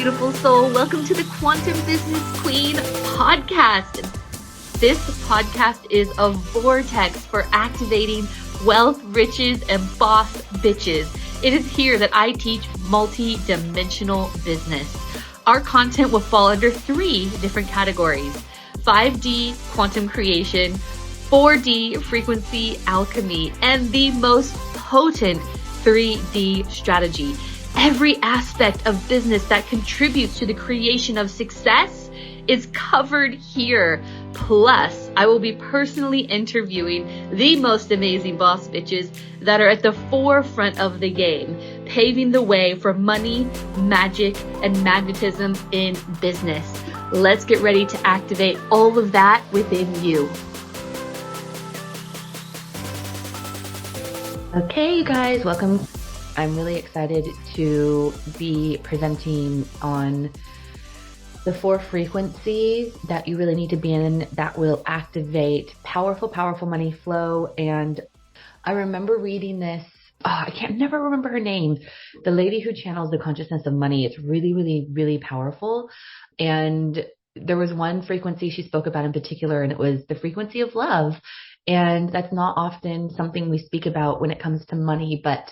beautiful soul. Welcome to the Quantum Business Queen podcast. This podcast is a vortex for activating wealth, riches, and boss bitches. It is here that I teach multi-dimensional business. Our content will fall under 3 different categories: 5D quantum creation, 4D frequency alchemy, and the most potent 3D strategy. Every aspect of business that contributes to the creation of success is covered here. Plus, I will be personally interviewing the most amazing boss bitches that are at the forefront of the game, paving the way for money, magic, and magnetism in business. Let's get ready to activate all of that within you. Okay, you guys, welcome. I'm really excited to be presenting on the 4 frequencies that you really need to be in that will activate powerful, powerful money flow. And I remember reading this. Never remember her name. The lady who channels the consciousness of money. It's really, really, really powerful. And there was one frequency she spoke about in particular, and it was the frequency of love. And that's not often something we speak about when it comes to money, but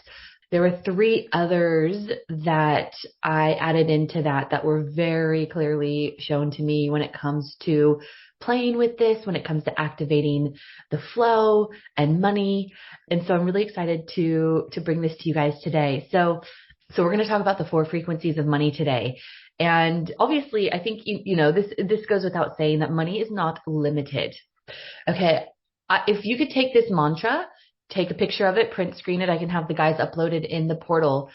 there were 3 others that I added into that were very clearly shown to me when it comes to playing with this, when it comes to activating the flow and money. And so I'm really excited to bring this to you guys today. So we're going to talk about the 4 frequencies of money today. And obviously, I think, this goes without saying that money is not limited. Okay. If you could take this mantra, take a picture of it, print screen it. I can have the guys upload it in the portal.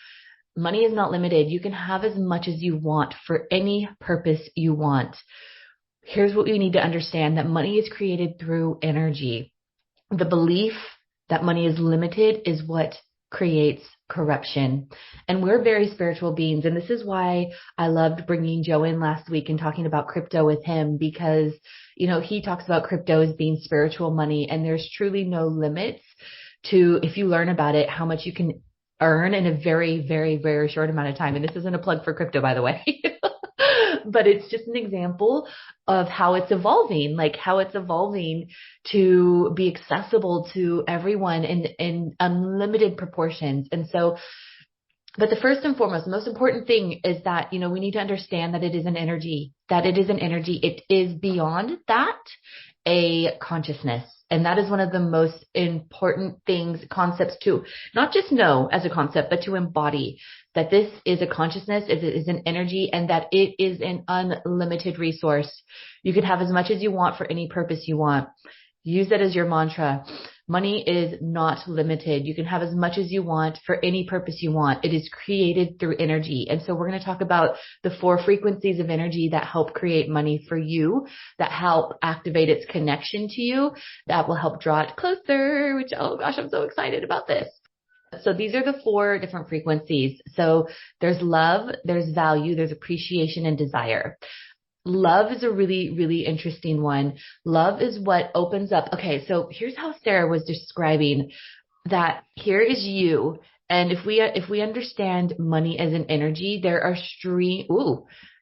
Money is not limited. You can have as much as you want for any purpose you want. Here's what you need to understand, that money is created through energy. The belief that money is limited is what creates corruption. And we're very spiritual beings. And this is why I loved bringing Joe in last week and talking about crypto with him, because, he talks about crypto as being spiritual money, and there's truly no limits to, if you learn about it, how much you can earn in a very, very, very short amount of time. And this isn't a plug for crypto, by the way, but it's just an example of how it's evolving, to be accessible to everyone in unlimited proportions. And so, but the first and foremost, most important thing is that, we need to understand that it is an energy, It is beyond that a consciousness. And that is one of the most important concepts to not just know as a concept, but to embody that this is a consciousness, it is an energy, and that it is an unlimited resource. You can have as much as you want for any purpose you want. Use that as your mantra. Money is not limited. You can have as much as you want for any purpose you want. It is created through energy. And so we're going to talk about the 4 frequencies of energy that help create money for you, that help activate its connection to you, that will help draw it closer, which, oh gosh, I'm so excited about this. So these are the 4 different frequencies. So there's love, there's value, there's appreciation, and desire. Love is a really, really interesting one. Love is what opens up. Okay, so here's how Sarah was describing that. Here is you. And if we understand money as an energy, there are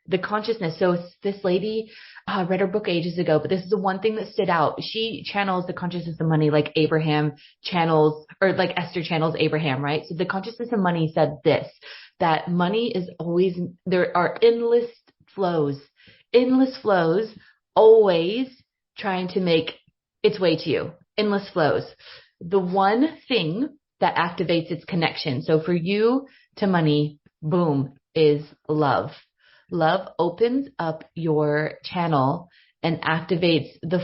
the consciousness. So this lady read her book ages ago, but this is the one thing that stood out. She channels the consciousness of money like Abraham channels, or like Esther channels Abraham, right? So the consciousness of money said this, that money is always, there are endless flows, always trying to make its way to you. Endless flows. The one thing that activates its connection. So for you to money, boom, is love. Love opens up your channel and activates the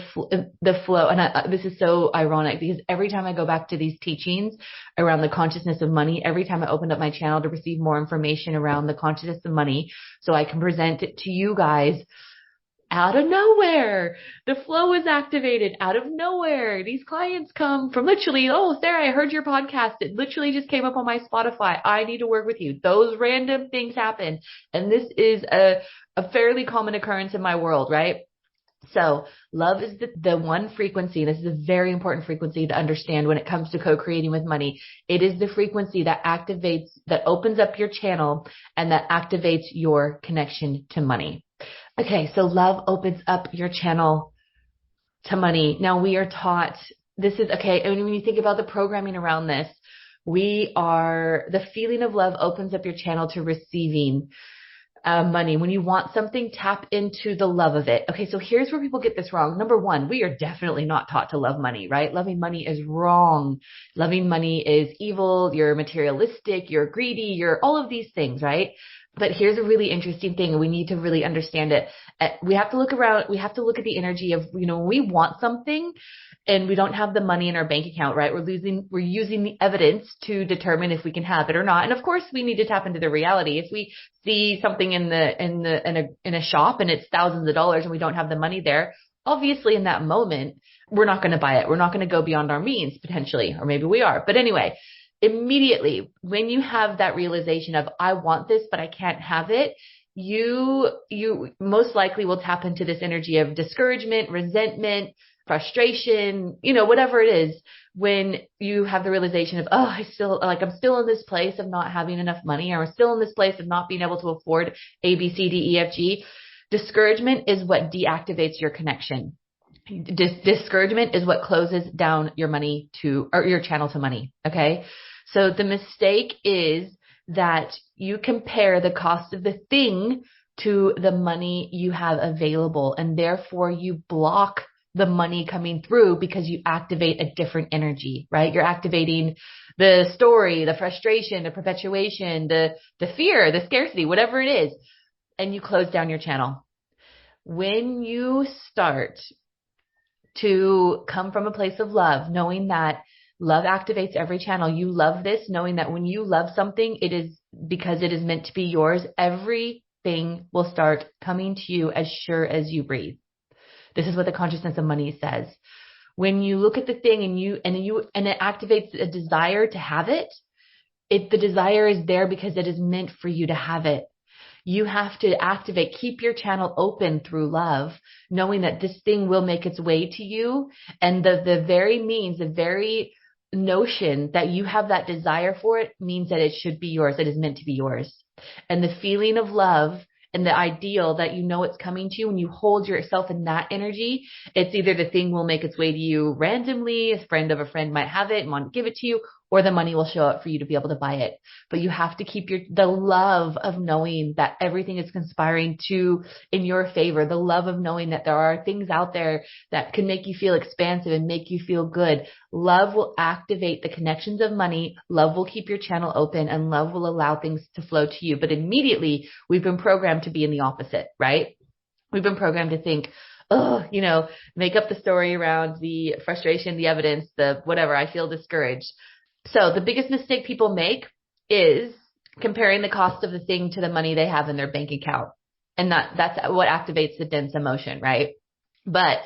flow. And this is so ironic, because every time I go back to these teachings around the consciousness of money, every time I open up my channel to receive more information around the consciousness of money, so I can present it to you guys, out of nowhere, the flow is activated out of nowhere. These clients come from literally, oh, Sarah, I heard your podcast. It literally just came up on my Spotify. I need to work with you. Those random things happen. And this is a fairly common occurrence in my world, right? So love is the one frequency. This is a very important frequency to understand when it comes to co-creating with money. It is the frequency that activates, that opens up your channel and that activates your connection to money. Okay. So love opens up your channel to money. Now we are taught this is okay. And when you think about the programming around this, the feeling of love opens up your channel to receiving money. When you want something, tap into the love of it. Okay, so here's where people get this wrong. Number one, we are definitely not taught to love money, right? Loving money is wrong. Loving money is evil. You're materialistic. You're greedy. You're all of these things, right? But here's a really interesting thing. We need to really understand it. We have to look around. We have to look at the energy of, when we want something and we don't have the money in our bank account, right? We're using the evidence to determine if we can have it or not. And of course, we need to tap into the reality. If we see something in a shop and it's thousands of dollars and we don't have the money there, obviously in that moment, we're not going to buy it. We're not going to go beyond our means potentially, or maybe we are. But anyway, immediately when you have that realization of, I want this, but I can't have it, you most likely will tap into this energy of discouragement, resentment, frustration, whatever it is, when you have the realization of, oh, I'm still in this place of not having enough money, or I'm still in this place of not being able to afford A, B, C, D, E, F, G. Discouragement is what deactivates your connection. Discouragement is what closes down your money or your channel to money. Okay. So the mistake is that you compare the cost of the thing to the money you have available, and therefore you block the money coming through because you activate a different energy, right? You're activating the story, the frustration, the perpetuation, the fear, the scarcity, whatever it is, and you close down your channel. When you start to come from a place of love, knowing that love activates every channel, you love this, knowing that when you love something, it is because it is meant to be yours. Everything will start coming to you as sure as you breathe. This is what the consciousness of money says. When you look at the thing and it activates a desire to have it, the desire is there because it is meant for you to have it. You have to keep your channel open through love, knowing that this thing will make its way to you. And the very notion that you have that desire for it means that it should be yours. It is meant to be yours. And the feeling of love and the ideal that it's coming to you, when you hold yourself in that energy, it's either the thing will make its way to you randomly, a friend of a friend might have it and want to give it to you, or the money will show up for you to be able to buy it. But you have to keep the love of knowing that everything is conspiring in your favor, the love of knowing that there are things out there that can make you feel expansive and make you feel good. Love will activate the connections of money. Love will keep your channel open, and love will allow things to flow to you. But immediately we've been programmed to be in the opposite, right? We've been programmed to think, oh, make up the story around the frustration, the evidence, the whatever, I feel discouraged. So the biggest mistake people make is comparing the cost of the thing to the money they have in their bank account. And that's what activates the dense emotion, right? But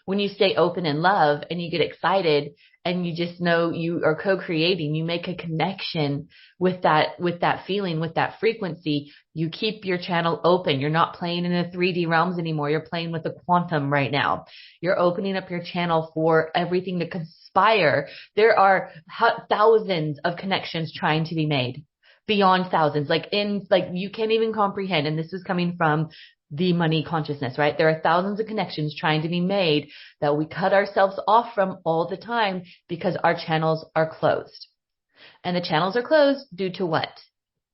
when you stay open in love and you get excited and you just know you are co-creating, you make a connection with that feeling, with that frequency, you keep your channel open. You're not playing in the 3D realms anymore. You're playing with the quantum right now. You're opening up your channel for everything to conspire. There are thousands of connections trying to be made, beyond thousands, like you can't even comprehend. And this is coming from the money consciousness, right? There are thousands of connections trying to be made that we cut ourselves off from all the time because our channels are closed. And the channels are closed due to what?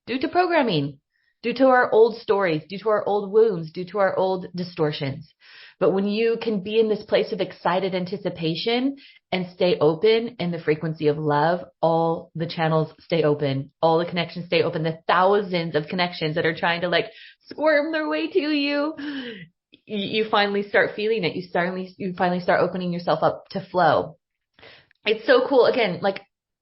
Due to programming, due to our old stories, due to our old wounds, due to our old distortions. But when you can be in this place of excited anticipation and stay open in the frequency of love, all the channels stay open, all the connections stay open, the thousands of connections that are trying to squirm their way to you, you finally start feeling it. You finally start opening yourself up to flow. It's so cool. Again,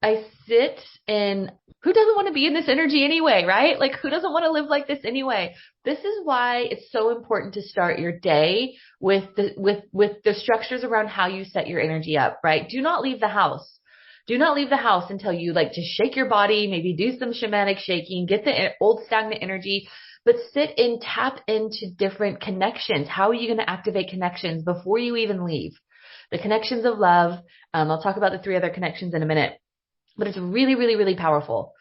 I sit in, who doesn't want to be in this energy anyway, right? Who doesn't want to live like this anyway? This is why it's so important to start your day with the structures around how you set your energy up, right? Do not leave the house. Do not leave the house until you just shake your body, maybe do some shamanic shaking, get the old stagnant energy, but sit and tap into different connections. How are you going to activate connections before you even leave? The connections of love. I'll talk about the 3 other connections in a minute, but it's really, really, really powerful.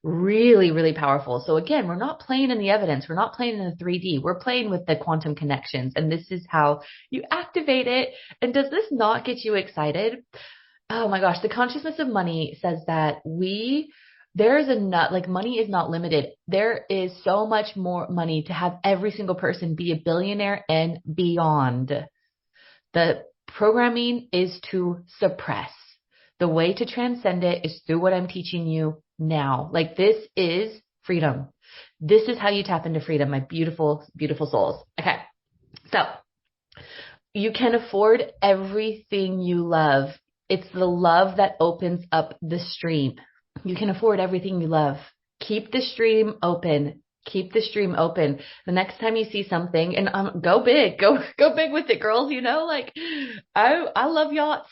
Really, really powerful. So again, we're not playing in the evidence. We're not playing in the 3D. We're playing with the quantum connections. And this is how you activate it. And does this not get you excited? Oh my gosh. The consciousness of money says that there is like money is not limited. There is so much more money to have every single person be a billionaire and beyond. The programming is to suppress. The way to transcend it is through what I'm teaching you now. Like this is freedom. This is how you tap into freedom, my beautiful, beautiful souls. Okay. So you can afford everything you love. It's the love that opens up the stream. You can afford everything you love. Keep the stream open. Keep the stream open. The next time you see something, and go big, go big with it, girls. You know, like I love yachts.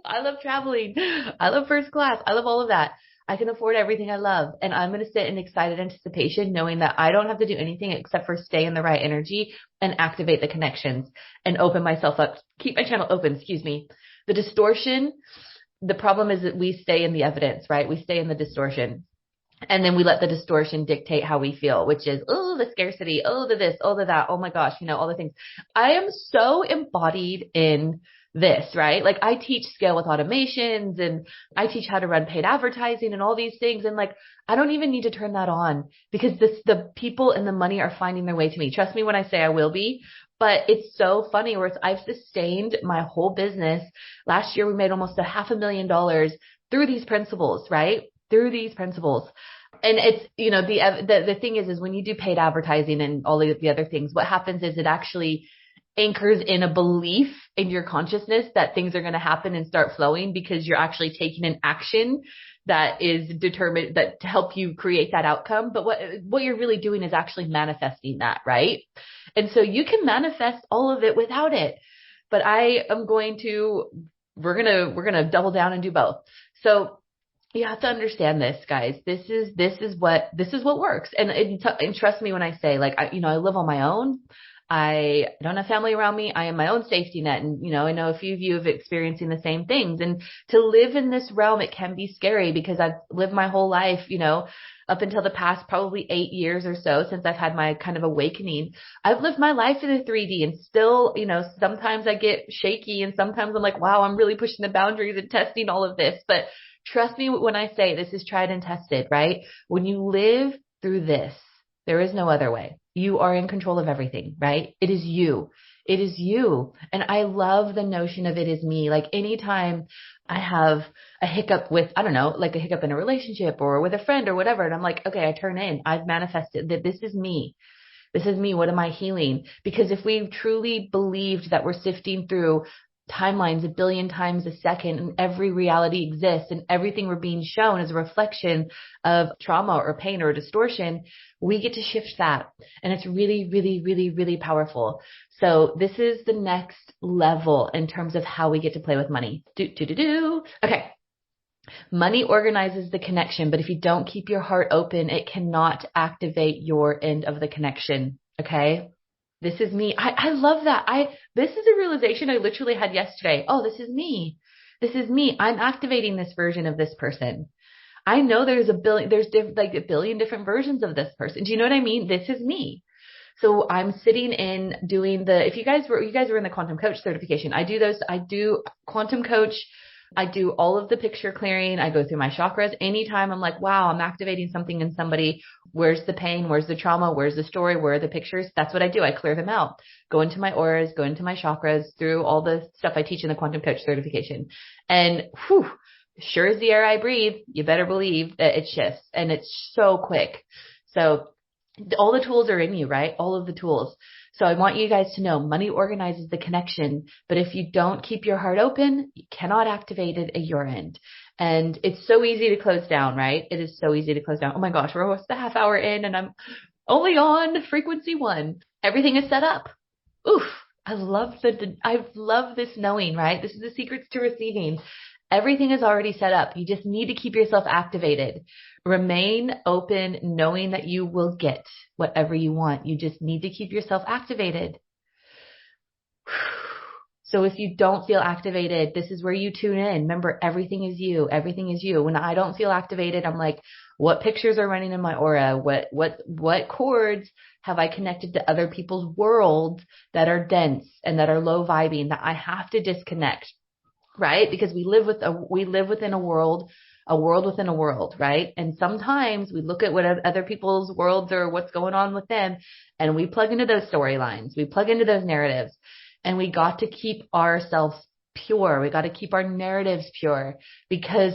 I love traveling. I love first class. I love all of that. I can afford everything I love. And I'm going to sit in excited anticipation, knowing that I don't have to do anything except for stay in the right energy and activate the connections and open myself up. Keep my channel open. Excuse me. The distortion. The problem is that we stay in the evidence, right? We stay in the distortion. And then we let the distortion dictate how we feel, which is, oh, the scarcity, oh, the this, oh, the that, oh my gosh, all the things. I am so embodied in this, right? Like I teach scale with automations and I teach how to run paid advertising and all these things. And like, I don't even need to turn that on because the people and the money are finding their way to me. Trust me when I say I will be. But it's so funny where I've sustained my whole business. Last year, we made almost $500,000 through these principles, right? Through these principles. And it's, the thing is when you do paid advertising and all of the other things, what happens is it actually anchors in a belief in your consciousness that things are going to happen and start flowing because you're actually taking an action that is determined that to help you create that outcome. But what you're really doing is actually manifesting that, right? And so you can manifest all of it without it. But we're going to double down and do both. So you have to understand this, guys. This is what works. And trust me when I say, like, I live on my own. I don't have family around me. I am my own safety net. And, I know a few of you have experiencing the same things. And to live in this realm, it can be scary because I've lived my whole life, up until the past probably 8 years or so since I've had my kind of awakening. I've lived my life in a 3D and still, sometimes I get shaky and sometimes I'm like, wow, I'm really pushing the boundaries and testing all of this. But trust me when I say this is tried and tested, right? When you live through this, there is no other way. You are in control of everything, right? It is you. It is you. And I love the notion of it is me. Like anytime I have a hiccup with, I don't know, like a hiccup in a relationship or with a friend or whatever. And I'm like, okay, I turn in. I've manifested that this is me. This is me. What am I healing? Because if we truly believed that we're sifting through timelines 1 billion times a second and every reality exists and everything we're being shown is a reflection of trauma or pain or distortion, we get to shift that. And it's really, really, really, really powerful. So this is the next level in terms of how we get to play with money. Okay. Money organizes the connection, but if you don't keep your heart open, it cannot activate your end of the connection. Okay. This is me. I love that. This is a realization I literally had yesterday. Oh, this is me. This is me. I'm activating this version of this person. I know there's a billion different versions of this person. Do you know what I mean? This is me. So I'm sitting in doing if you guys were in the quantum coach certification, I do quantum coach. I do all of the picture clearing. I go through my chakras. Anytime I'm like, wow, I'm activating something in somebody. Where's the pain? Where's the trauma? Where's the story? Where are the pictures? That's what I do. I clear them out, go into my auras, go into my chakras through all the stuff I teach in the quantum coach certification. And sure as the air I breathe, you better believe that it shifts and it's so quick. So all the tools are in you, right? All of the tools. So I want you guys to know money organizes the connection, but if you don't keep your heart open, you cannot activate it at your end. And it's so easy to close down, right? It is so easy to close down. Oh my gosh, we're almost a half hour in and I'm only on frequency 1. Everything is set up. Oof. I love this knowing, right? This is the secrets to receiving. Everything is already set up. You just need to keep yourself activated. Remain open, knowing that you will get whatever you want. You just need to keep yourself activated. So if you don't feel activated, this is where you tune in. Remember, everything is you. Everything is you. When I don't feel activated, I'm like, what pictures are running in my aura? What cords have I connected to other people's worlds that are dense and that are low vibing that I have to disconnect, right? Because we live within a world within a world, right? And sometimes we look at what other people's worlds or what's going on with them, and we plug into those storylines. We plug into those narratives. And we got to keep ourselves pure. We got to keep our narratives pure, because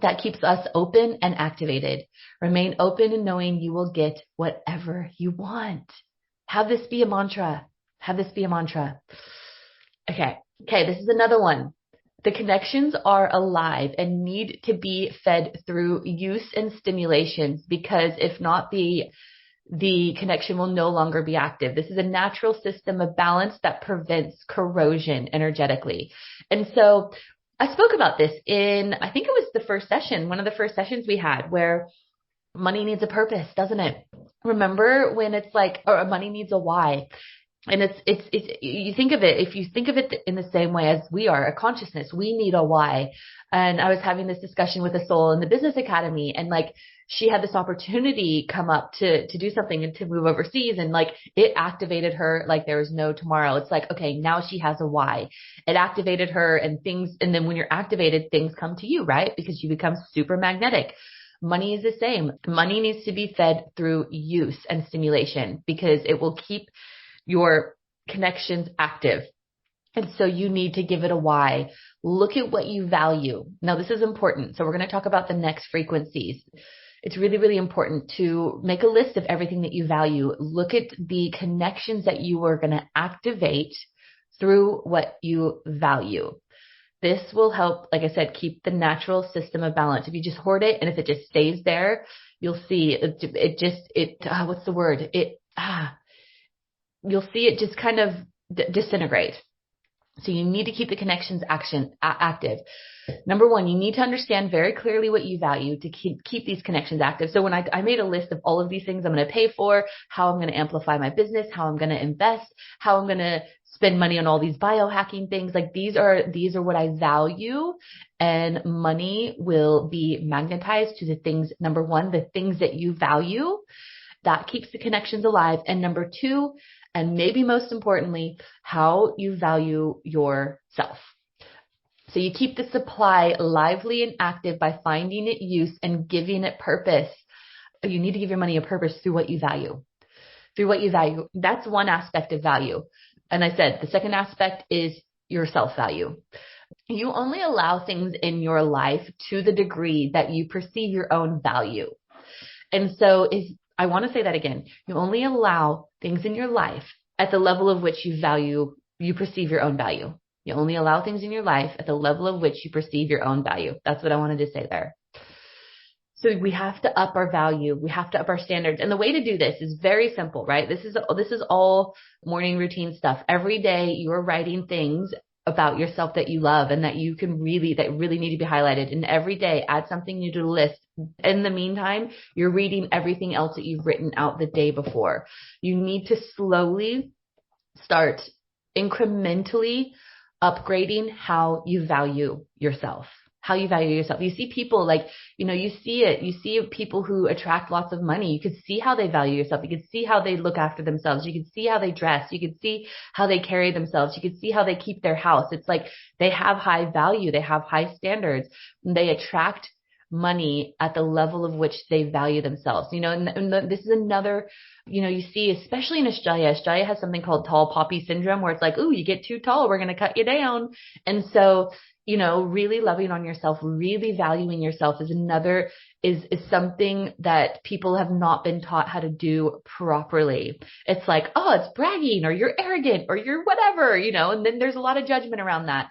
that keeps us open and activated. Remain open and knowing you will get whatever you want. Have this be a mantra. Have this be a mantra. Okay. This is another one. The connections are alive and need to be fed through use and stimulations, because if not, the connection will no longer be active. This is a natural system of balance that prevents corrosion energetically. And so I spoke about this in, I think it was the first session, one of the first sessions we had, where money needs a purpose, doesn't it? Remember when it's like, or money needs a why. And you think of it, if you think of it in the same way as we are, a consciousness, we need a why. And I was having this discussion with a soul in the business academy, and like, she had this opportunity come up to do something and to move overseas, and like, it activated her like there was no tomorrow. It's like, okay, now she has a why. It activated her, and then when you're activated, things come to you, right? Because you become super magnetic. Money is the same. Money needs to be fed through use and stimulation, because it will keep your connections active. And so you need to give it a why. Look at what you value. Now, this is important. So we're going to talk about the next frequencies. It's really, really important to make a list of everything that you value. Look at the connections that you are going to activate through what you value. This will help, like I said, keep the natural system of balance. If you just hoard it and if it just stays there, you'll see what's the word? You'll see it just kind of disintegrate. So you need to keep the connections active. Number one, you need to understand very clearly what you value to keep these connections active. So when I made a list of all of these things I'm going to pay for, how I'm going to amplify my business, how I'm going to invest, how I'm going to spend money on all these biohacking things, like these are what I value, and money will be magnetized to the things, number one, the things that you value. That keeps the connections alive. And number two, and maybe most importantly, how you value yourself. So you keep the supply lively and active by finding it use and giving it purpose. You need to give your money a purpose through what you value. Through what you value. That's one aspect of value. And I said the second aspect is your self-value. You only allow things in your life to the degree that you perceive your own value. And so I want to say that again. You only allow things in your life at the level of which you perceive your own value. You only allow things in your life at the level of which you perceive your own value. That's what I wanted to say there. So we have to up our value. We have to up our standards. And the way to do this is very simple, right? This is all morning routine stuff. Every day you are writing things about yourself that you love and that really need to be highlighted. And every day add something new to the list. In the meantime, you're reading everything else that you've written out the day before. You need to slowly start incrementally upgrading how you value yourself. How you value yourself. You see people like, you see it. You see people who attract lots of money. You can see how they value yourself. You can see how they look after themselves. You can see how they dress. You can see how they carry themselves. You can see how they keep their house. It's like they have high value. They have high standards. And they attract money at the level of which they value themselves. This is another, you see, especially in Australia has something called tall poppy syndrome, where it's like, ooh, you get too tall, we're going to cut you down. And so, really loving on yourself, really valuing yourself is something that people have not been taught how to do properly. It's like, oh, it's bragging, or you're arrogant, or you're whatever, and then there's a lot of judgment around that.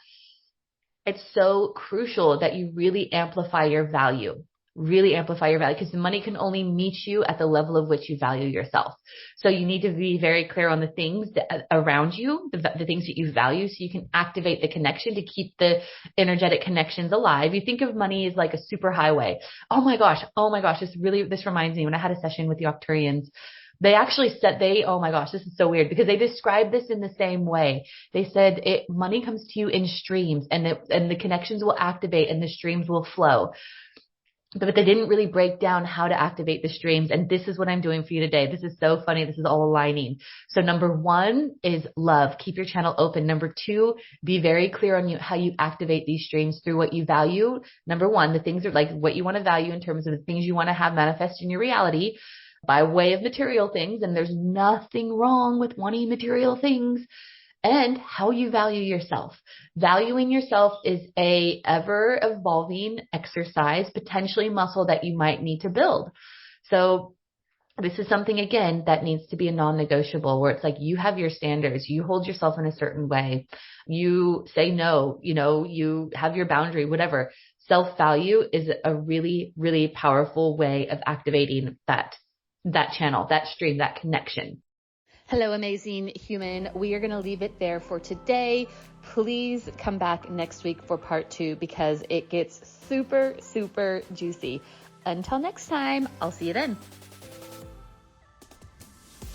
It's so crucial that you really amplify your value. really amplify your value, because the money can only meet you at the level of which you value yourself. So you need to be very clear on the things that around you, the things that you value, so you can activate the connection to keep the energetic connections alive. You think of money as like a super highway. Oh my gosh. This reminds me when I had a session with the Octurians. They actually said oh my gosh, this is so weird, because they described this in the same way. They said money comes to you in streams, and the connections will activate and the streams will flow. But they didn't really break down how to activate the streams. And this is what I'm doing for you today. This is so funny. This is all aligning. So number 1 is love. Keep your channel open. Number 2, be very clear on how you activate these streams through what you value. Number 1, the things are like what you want to value in terms of the things you want to have manifest in your reality by way of material things. And there's nothing wrong with wanting material things. And how you value yourself. Valuing yourself is a ever evolving exercise, potentially muscle that you might need to build. So this is something, again, that needs to be a non-negotiable, where it's like you have your standards, you hold yourself in a certain way, you say no, you have your boundary, whatever. Self-value is a really, really powerful way of activating that channel, that stream, that connection. Hello, amazing human. We are going to leave it there for today. Please come back next week for part 2, because it gets super, super juicy. Until next time, I'll see you then.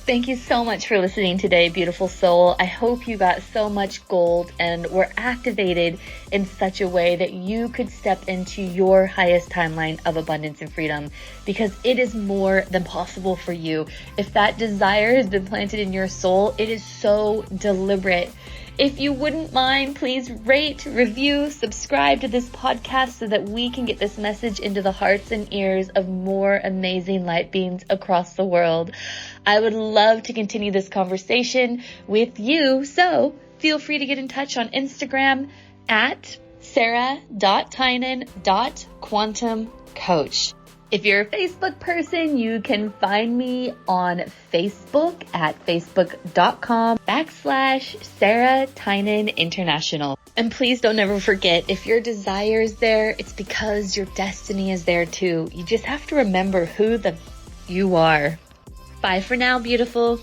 Thank you so much for listening today, beautiful soul. I hope you got so much gold and were activated in such a way that you could step into your highest timeline of abundance and freedom, because it is more than possible for you. If that desire has been planted in your soul, it is so deliberate. If you wouldn't mind, please rate, review, subscribe to this podcast so that we can get this message into the hearts and ears of more amazing light beings across the world. I would love to continue this conversation with you, so feel free to get in touch on Instagram at sarah.tynan.quantumcoach. If you're a Facebook person, you can find me on Facebook at facebook.com/Sarah Tynan International. And please don't ever forget, if your desire is there, it's because your destiny is there too. You just have to remember who you are. Bye for now, beautiful.